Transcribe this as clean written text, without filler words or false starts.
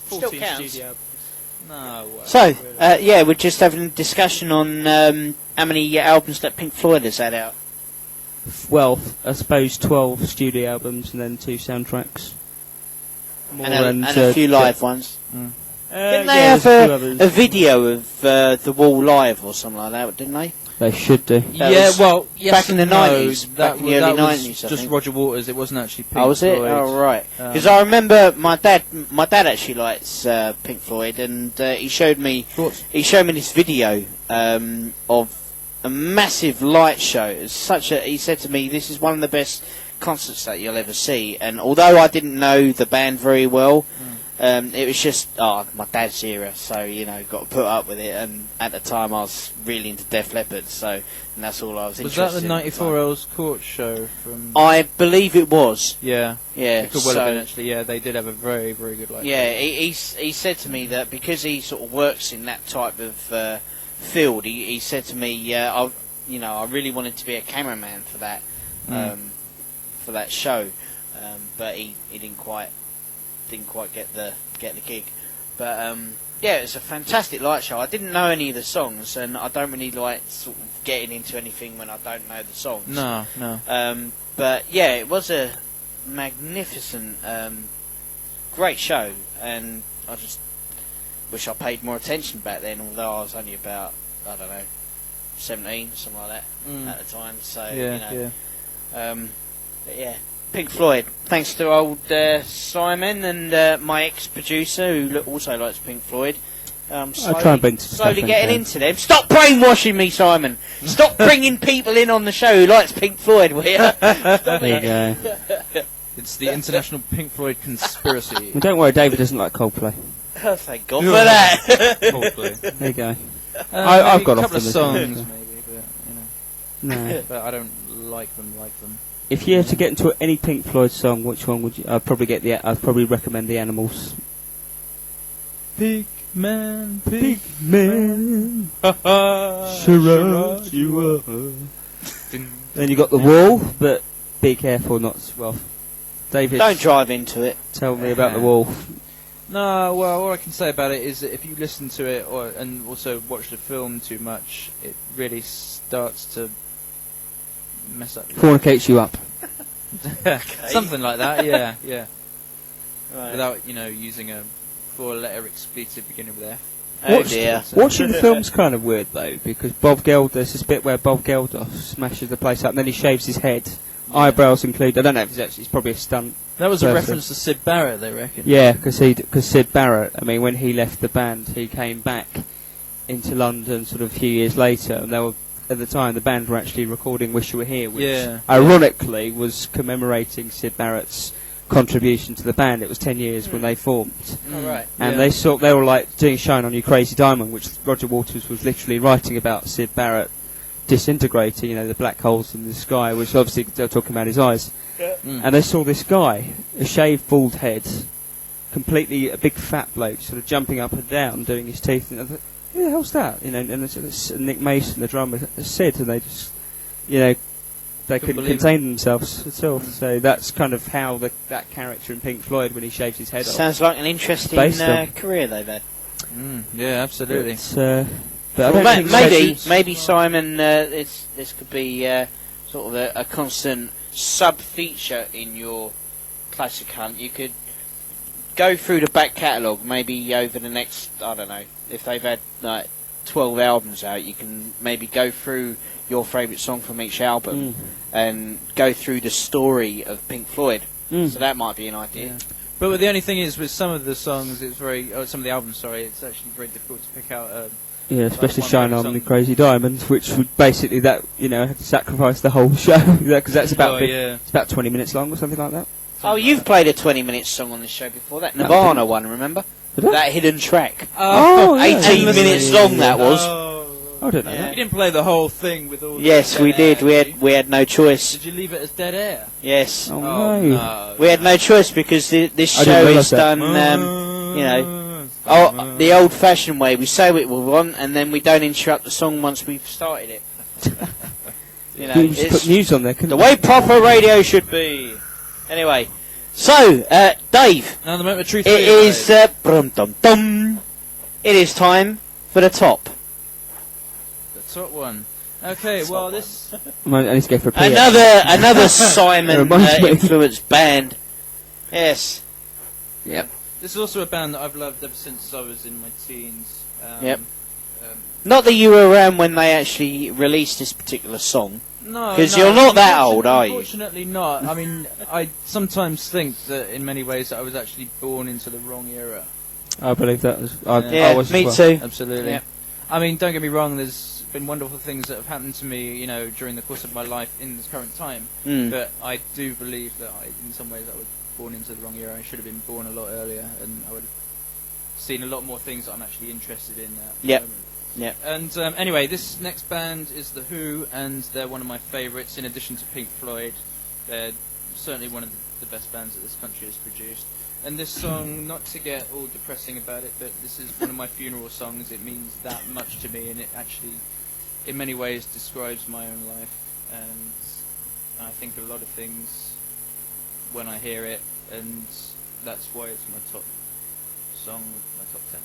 14 Still counts. studio albums. No way. So, yeah, we're just having a discussion on how many albums that Pink Floyd has had out. Well, I suppose 12 studio albums and then 2 soundtracks. And a few live ones. Mm. Didn't they have a video of The Wall live or something like that, didn't they? They should do. Yes back in the and no. 90s, back in the early 90s, was I just think. Roger Waters. It wasn't actually Pink Oh, was it? Floyd. Oh, right. Because I remember my dad actually likes Pink Floyd, and he showed me this video of a massive light show. It was he said to me, "This is one of the best concerts that you'll ever see." And although I didn't know the band very well, it was just my dad's era, so got to put up with it. And at the time, I was really into Def Leppard, and that's all I was interested in. Was that the 94 Earls Court show from? I believe it was. Yeah. Yeah. It could well have been actually. Yeah, they did have a very, very good live. Yeah, he said to me that because he sort of works in that type of field, he said to me, I really wanted to be a cameraman for that show, but he didn't quite get the gig. But yeah, it's a fantastic light show. I didn't know any of the songs, and I don't really like sort of getting into anything when I don't know the songs. No. But yeah, it was a magnificent, great show, and I just wish I paid more attention back then, although I was only about, 17, something like that at the time. So, but yeah, Pink Floyd. Thanks to old Simon and my ex-producer, who also likes Pink Floyd. Slowly getting into them. Stop brainwashing me, Simon. Stop bringing people in on the show who likes Pink Floyd, will you? There you go. It's the international Pink Floyd conspiracy. Well, don't worry, David doesn't like Coldplay. Oh, thank God for that. Coldplay. There you go. I've got a off couple of them, songs, maybe, but No. but I don't like them. If you had to get into any Pink Floyd song, which one would you? I'd probably recommend The Animals. Pig man. Surround you up. Then you got The Wall, but be careful not to. Well, David, Don't drive into it. tell me about The Wall. No, well, all I can say about it is that if you listen to it and also watch the film too much, it really starts to mess up. Fornicates you up. Something like that, yeah. Right. Without, using a 4-letter expletive beginning with F. Oh dear. Watching the film's kind of weird though, because there's this bit where Bob Geldof smashes the place up and then he shaves his head, eyebrows included. I don't know if it's probably a stunt. That was a reference to Syd Barrett, they reckon. Yeah, because Syd Barrett, when he left the band, he came back into London sort of a few years later, and they were, at the time, the band were actually recording Wish You Were Here, which ironically was commemorating Syd Barrett's contribution to the band. It was 10 years when they formed. Right. And they were like doing Shine On You Crazy Diamond, which Roger Waters was literally writing about Syd Barrett disintegrating, the black holes in the sky, which obviously they're talking about his eyes. And they saw this guy, a shaved bald head, completely a big fat bloke, sort of jumping up and down, doing his teeth, and I thought, who the hell's that? And it's Nick Mason, the drummer, said, and they just, they couldn't contain themselves at all. So that's kind of how that character in Pink Floyd, when he shaves his head off. Sounds like an interesting career they've had. Yeah, absolutely. But maybe Simon, this could be sort of a constant sub-feature in your classic hunt. You could go through the back catalogue, maybe over the next, if they've had like 12 albums out, you can maybe go through your favourite song from each album and go through the story of Pink Floyd. So that might be an idea. Yeah. But the only thing is, with some of the songs, some of the albums, it's actually very difficult to pick out. Especially Shine On the Crazy Diamond, which would basically had to sacrifice the whole show, because that's about it's about 20 minutes long or something like that. You've played a 20-minute song on this show before. That Nirvana one, remember? That hidden track. 18 minutes long that was. I don't know. You didn't play the whole thing with all. Yes, we did. We had no choice. Did you leave it as dead air? Yes. Oh no. We had no choice because this show is done. The old-fashioned way. We say what we want, and then we don't interrupt the song once we've started it. You just put news on there, couldn't the way proper radio should be. Anyway, So, Dave, Now the moment of truth. it is brum dum dum. It is time for the top. The top one. Okay, well this. I need to go for a pee. Another Simon reminds me. influenced band. Yes. Yep. This is also a band that I've loved ever since I was in my teens. Yep. Not that you were around when they actually released this particular song. No, because you're not that old, are you? Unfortunately not. I mean, I sometimes think that in many ways that I was actually born into the wrong era. I believe that. Yeah, I was me as well. too. Absolutely. Yep. I mean, don't get me wrong, there's been wonderful things that have happened to me, you know, during the course of my life in this current time. Mm. But I do believe that in some ways I was born into the wrong era. I should have been born a lot earlier, and I would have seen a lot more things that I'm actually interested in at the moment. Yeah. And anyway, this next band is The Who, and they're one of my favourites. In addition to Pink Floyd, they're certainly one of the best bands that this country has produced. And this song, not to get all depressing about it, but this is one of my funeral songs. It means that much to me, and it actually, in many ways, describes my own life. And I think a lot of things when I hear it, and that's why it's my top song, my top 10.